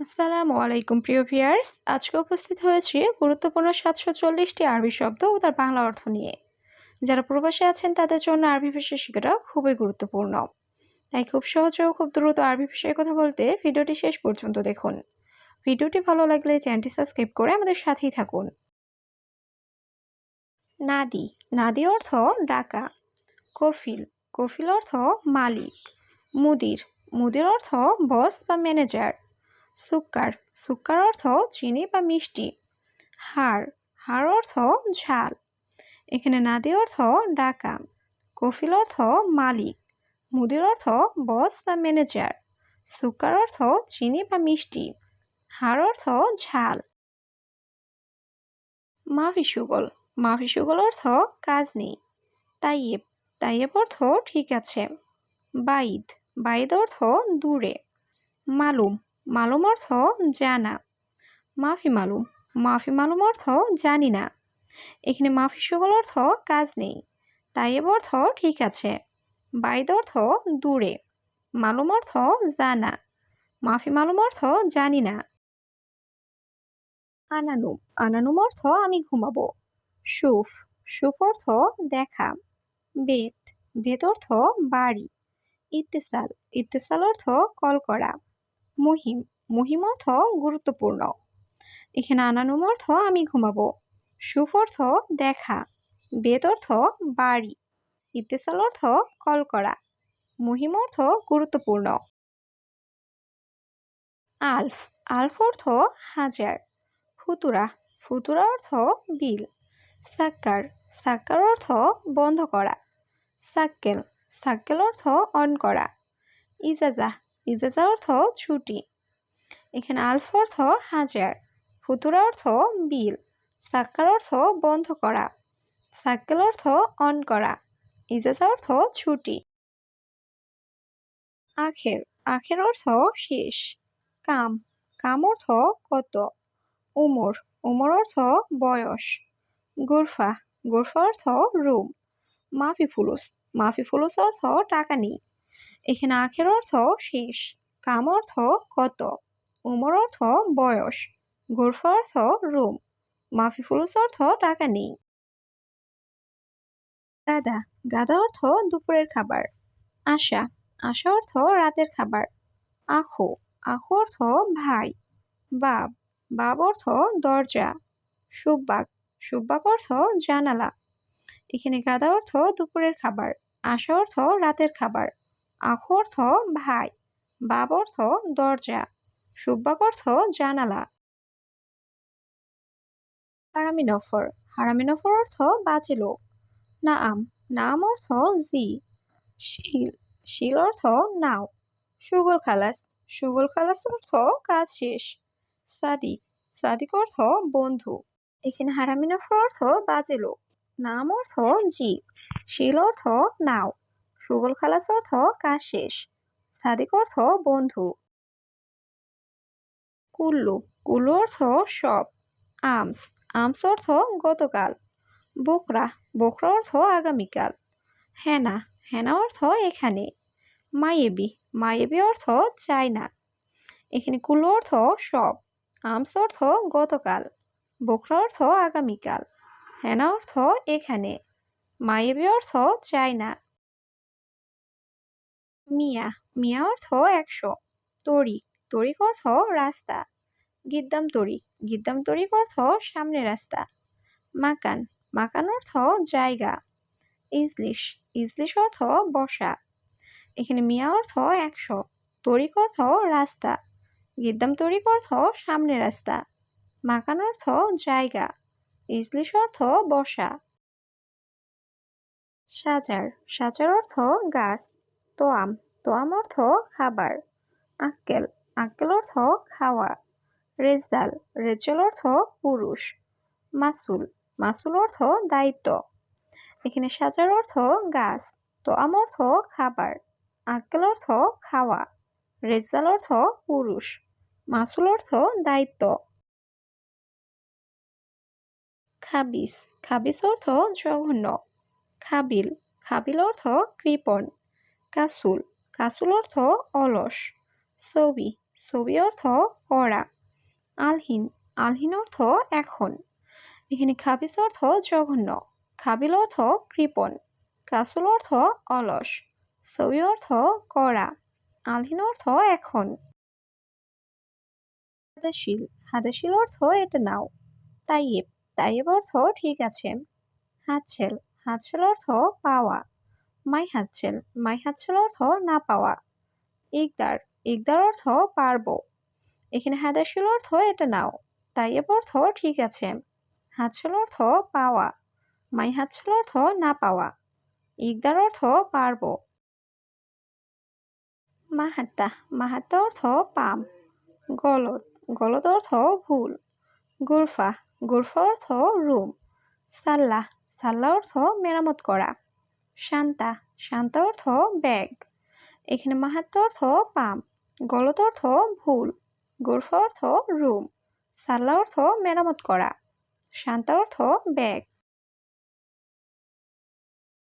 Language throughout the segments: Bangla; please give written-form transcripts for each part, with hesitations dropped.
আসসালামু আলাইকুম প্রিয় ভিউয়ার্স। আজকে উপস্থিত হয়েছি গুরুত্বপূর্ণ ৭৪০টি আরবি শব্দ ও তার বাংলা অর্থ নিয়ে। যারা প্রবাসে আছেন তাদের জন্য আরবি ভাষা শেখাটা খুবই গুরুত্বপূর্ণ। তাই খুব সহজে ও খুব দ্রুত আরবি ভাষায় কথা বলতে ভিডিওটি শেষ পর্যন্ত দেখুন। ভিডিওটি ভালো লাগলে চ্যানেলটি সাবস্ক্রাইব করে আমাদের সাথেই থাকুন। নাদি, নাদি অর্থ ডাকা। কফিল, কফিল অর্থ মালিক। মুদির, মুদির অর্থ বস বা ম্যানেজার। সুক্কার, সুক্কার অর্থ চিনি বা মিষ্টি। হাড়, হাড় অর্থ ঝাল। এখানে নাদি অর্থ ডাকা, কফিল অর্থ মালিক, মুদির অর্থ বস বা ম্যানেজার, সুক্কার অর্থ চিনি বা মিষ্টি, হাড় অর্থ ঝাল। মাফি সুগল, মাফি সুগল অর্থ কাজ নেই। তাইয়েব, তাইয়েব অর্থ ঠিক আছে। বাইদ, বাইদ অর্থ দূরে। মালুম, মালুম অর্থ জানা। মাফি মালুম, মাফি মালুম অর্থ জানি না। এখানে মাফি সুগল অর্থ কাজ নেই, তাইয়েব অর্থ ঠিক আছে, বাইদ অর্থ দূরে, মালুম অর্থ জানা, মাফি মালুম অর্থ জানি না। আনানুম, আনানুম অর্থ আমি ঘুমাবো। সুফ, সুফ অর্থ দেখা। বেত, বেত অর্থ বাড়ি। ইত্তেসাল, ইত্তেসাল অর্থ কল করা। মুহিম, মুহিম অর্থ গুরুত্বপূর্ণ। এখানে আনানুম অর্থ আমি ঘুমাবো, সুফ অর্থ দেখা, বেত অর্থ বাড়ি, ইত্তেসাল অর্থ কল করা, মুহিম অর্থ গুরুত্বপূর্ণ। আলফ, আলফ অর্থ হাজার। ফুতুরা, ফুতুরা অর্থ বিল। সাক্কার, সাক্কার অর্থ বন্ধ করা। সাক্কেল, সাক্কেল অর্থ অন করা। ইজাজা, ইজাজা অর্থ ছুটি। এখানে আলফ অর্থ হাজার, ফুতুরা অর্থ বিল, সাক্কার অর্থ বন্ধ করা, সাক্কেল অর্থ অন করা, ইজাজা অর্থ ছুটি। আখের, আখের অর্থ শেষ। কাম, কাম অর্থ কত। উমর, উমর অর্থ বয়স। গুরফা, গুরফা অর্থ রুম। মাফি ফুলুস, মাফি ফুলুস অর্থ টাকা নেই। এখানে আখের অর্থ শেষ, কাম অর্থ কত, উমর অর্থ বয়স, গুরফা অর্থ রুম, মাফি ফুলুস অর্থ টাকা নেই। গাদা, গাদা অর্থ দুপুরের খাবার। আশা, আশা অর্থ রাতের খাবার। আখো, আখো অর্থ ভাই। বাব, বাব অর্থ দরজা। সুব্বাক, সুব্বাক অর্থ জানালা। এখানে গাদা অর্থ দুপুরের খাবার, আশা অর্থ রাতের খাবার, আখো অর্থ ভাই, বাব অর্থ দরজা, সুব্বাক অর্থ জানালা। হারামি নফর, হারামি নফর অর্থ বাজে লোক। নাআম, নাম অর্থ জি। শিল, শিল অর্থ নাও। সুগল খালাস, সুগল খালাস অর্থ কাজ শেষ। সাদিক, সাদিক অর্থ বন্ধু। এখানে হারামি নফর অর্থ বাজে লোক, নাম অর্থ জি, শিল অর্থ নাও, সুগল খালাস অর্থ কাজ শেষ, সাদিক অর্থ বন্ধু। কুল্লু, কুল্লু অর্থ সব। আমস, আমস অর্থ গতকাল। বোকরা, বোকরা অর্থ আগামীকাল। হেনা, হেনা অর্থ এখানে। মাইয়েবি, মাইয়েবি অর্থ চাই না। এখানে কুল্লু অর্থ সব, আমস অর্থ গতকাল, বোকরা অর্থ আগামীকাল, হেনা অর্থ এখানে, মাইয়েবি অর্থ চাই না। মিয়া, মিয়া অর্থ ১০০। তরিক, তরিক অর্থ রাস্তা। গিদ্দাম তরিক, গিদ্দাম তরিক অর্থ সামনে রাস্তা। মাকান, মাকান অর্থ জায়গা। ইজলিশ, ইজলিশ অর্থ বসা। এখানে মিয়া অর্থ ১০০, তরিক অর্থ রাস্তা, গিদ্দাম তরিক অর্থ সামনে রাস্তা, মাকান অর্থ জায়গা, ইজলিশ অর্থ বসা। সাজার, সাজার অর্থ গাছ। তোয়াম, তোয়াম অর্থ খাবার। আক্কেল, আক্কেল অর্থ খাওয়া। রেজাল, রেজাল অর্থ পুরুষ। মাসুল, মাসুল অর্থ দায়িত্ব। এখানে সাজার অর্থ গাছ, তোয়াম অর্থ খাবার, আক্কেল অর্থ খাওয়া, রেজাল অর্থ পুরুষ, মাসুল অর্থ দায়িত্ব। খাবিস, খাবিস অর্থ জঘন্য। খাবিল, খাবিল অর্থ কৃপণ। কাসুল, কাসুল অর্থ অলস। সবি, ছবি অর্থ করা। আলহিন, আলহিন অর্থ এখন। এখানে খাবিস অর্থ জঘন্য। খাবিল অর্থ কৃপণ। কাসুল অর্থ অলস। ছবি অর্থ করা। আলহিন অর্থ এখন। হাদাশিল, হাদাশিল অর্থ এটা নাও। তাইয়েব, তাইয়েব অর্থ ঠিক আছে। হাতছেল, হাতছেল অর্থ পাওয়া। মাই হাতছেল, মাই হাতছেল অর্থ না পাওয়া। ইকদার, ইকদার অর্থ পারবো। এখানে হাদাশিল অর্থ এটা নাও। তাইয়েব অর্থ ঠিক আছে। হাতছেল অর্থ পাওয়া। মাই হাতছেল অর্থ না পাওয়া। ইকদার অর্থ পারবো। মাহাত্তা, মাহাত্তা অর্থ পাম। গলদ, গলদ অর্থ ভুল। গুরফা, গুরফা অর্থ রুম। সাল্লাহ, সাল্লাহ অর্থ মেরামত করা। শান্তা, শান্তা অর্থ ব্যাগ। এখানে মাহাত্তা অর্থ পাম। গলদ অর্থ ভুল। গুরফা অর্থ রুম। সাল্লাহ অর্থ মেরামত করা। শান্তা অর্থ ব্যাগ।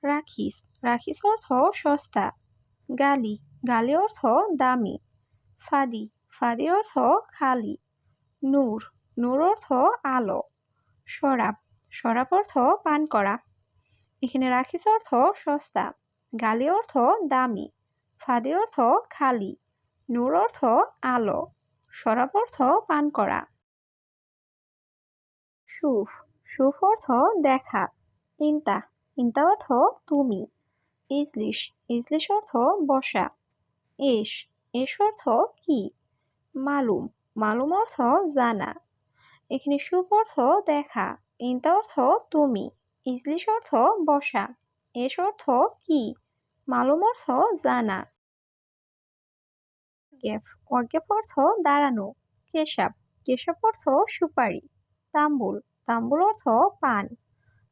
রাখিস, রাখিস অর্থ সস্তা। গালি, গালি অর্থ দামি। ফাদি, ফাদি অর্থ খালি। নূর, নূর অর্থ আলো। শরাব, শরাব অর্থ পান করা। এখানে রাখিস অর্থ সস্তা। গালি অর্থ দামি। ফাদি অর্থ খালি। নূর অর্থ আলো। শরাব অর্থ পান করা। সুফ, সুফ অর্থ দেখা। ইন্তা, ইন্তা অর্থ তুমি। ইজলিশ, ইজলিশ অর্থ বসা। এস, এস অর্থ কি। মালুম, মালুম অর্থ জানা। এখানে সুফ অর্থ দেখা। ইন্তা অর্থ তুমি। ইজলিশ অর্থ বসা। এস অর্থ কি। মালুম অর্থ জানা। ওয়াকেফ, ওয়াকেফ অর্থ দাঁড়ানো। কেশাব, কেশাব অর্থ সুপারি। তাম্বুল, তাম্বুল অর্থ পান।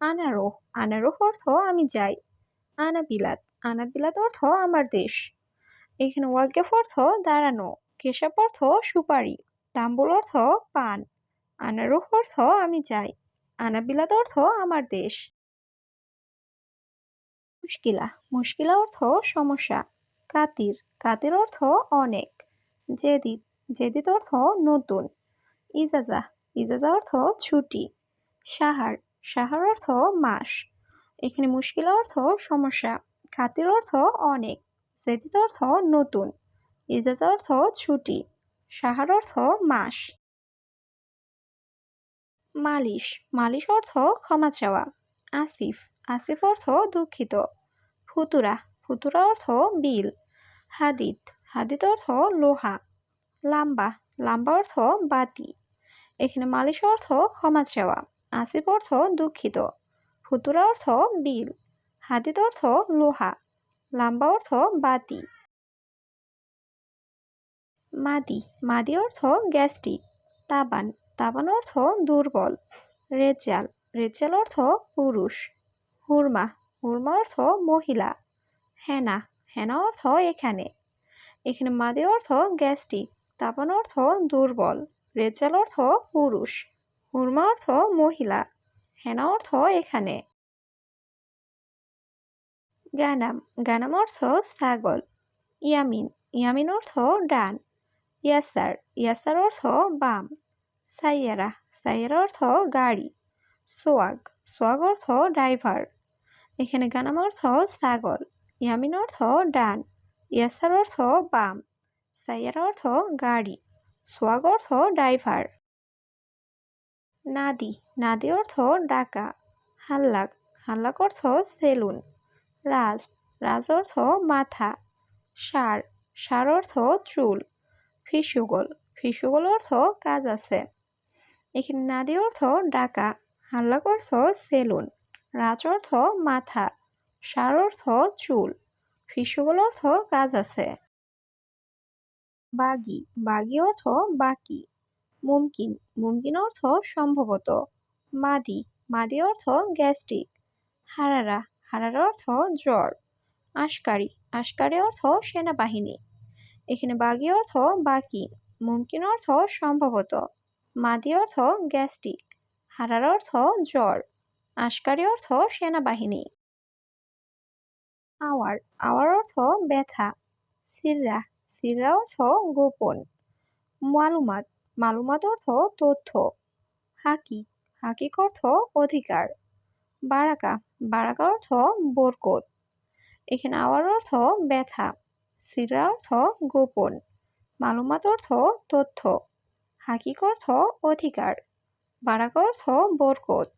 আনারোহ, আনারোহ অর্থ আমি যাই। আনাবিলাত, আনাবিলাত অর্থ আমার দেশ। এখানে ওয়াকেফ অর্থ দাঁড়ানো। কেশাব অর্থ সুপারি। তাম্বুল অর্থ পান। আনারোহ অর্থ আমি যাই। আনাবিলাত অর্থ আমার দেশ। মুশকিলা, মুশকিলা অর্থ সমস্যা। কাতির, কাতির অর্থ অনেক। জেদিদ, জেদিদ অর্থ নতুন। ইজাজা, ইজাজা অর্থ ছুটি। সাহার, সাহার অর্থ মাস। এখানে মুশকিলা অর্থ সমস্যা। খাতির অর্থ অনেক। জেদিদ অর্থ নতুন। ইজাজা অর্থ ছুটি। সাহার অর্থ মাস। মালিশ, মালিশ অর্থ ক্ষমা চাওয়া। আসিফ, আসিফ অর্থ দুঃখিত। ফুতুরা, ফুতুরা অর্থ বিল। হাদিদ, হাদিদ অর্থ লোহা। লাম্বা, লাম্বা অর্থ বাতি। এখানে মালিশ অর্থ ক্ষমা চাওয়া। আসিফ অর্থ দুঃখিত। ফুতুরা অর্থ বিল। হাদিদ অর্থ লোহা। লাম্বা অর্থ বাতি। মাদি, মাদি অর্থ গ্যাস্ট্রিক। তাবান, তাবান অর্থ দুর্বল। রেজাল, রেজাল অর্থ পুরুষ। হুরমা, হুরমা অর্থ মহিলা। হেনা, হেনা অর্থ এখানে। এখানে মাদি অর্থ গ্যাস্ট্রিক। তাবান অর্থ দুর্বল। রেজাল অর্থ পুরুষ। হুরমা অর্থ মহিলা। হেনা অর্থ এখানে। গানাম, গানাম অর্থ ছাগল। ইয়ামিন, ইয়ামিন অর্থ ডান। ইয়াসার, ইয়াসার অর্থ বাম। সাইয়ারা, সাইয়ারা অর্থ গাড়ি। সোয়াগ, সোয়াগ অর্থ ড্রাইভার। এখানে গানাম অর্থ ছাগল। ইয়ামিন অর্থ ডান। ইয়াসার অর্থ বাম। সাইয়ারা অর্থ গাড়ি। সোয়াগ অর্থ ড্রাইভার। নাদি, নাদি অর্থ ডাকা। হাল্লাক, হাল্লাক অর্থ সেলুন। রাজ, রাজ অর্থ মাথা। ষাঁড়, ষাঁড় অর্থ চুল। ফিসুগল, ফিসুগল অর্থ কাজ আছে। এখানে নাদি অর্থ ডাকা। হাল্লাক অর্থ সেলুন। রাজ অর্থ মাথা। ষাঁড় অর্থ চুল। ফিসুগল অর্থ কাজ আছে। বাগি, বাগি অর্থ বাকি। মুমকিন, মুমকিন অর্থ সম্ভবত। মাদি, মাদি অর্থ গ্যাস্ট্রিক। হারারা, হারারা অর্থ জ্বর। আশকারি, আশকারি অর্থ সেনাবাহিনী। এখানে বাগি অর্থ বাকি। মুমকিন অর্থ সম্ভবত। মাদি অর্থ গ্যাস্ট্রিক। হারার অর্থ জ্বর। আশকারি অর্থ সেনাবাহিনী। আওয়ার, আওয়ার অর্থ ব্যথা। সিররা, সিররা অর্থ গোপন। মালুমাত, মালুমাত অর্থ তথ্য। হাকিক, হাকিক অর্থ অধিকার। বারাকা, বারাকা অর্থ বরকত। এখানে আওয়ার অর্থ ব্যথা। সিরা অর্থ গোপন। মালুমাত অর্থ তথ্য। হাকিক অর্থ অধিকার। বারাকা অর্থ বরকত।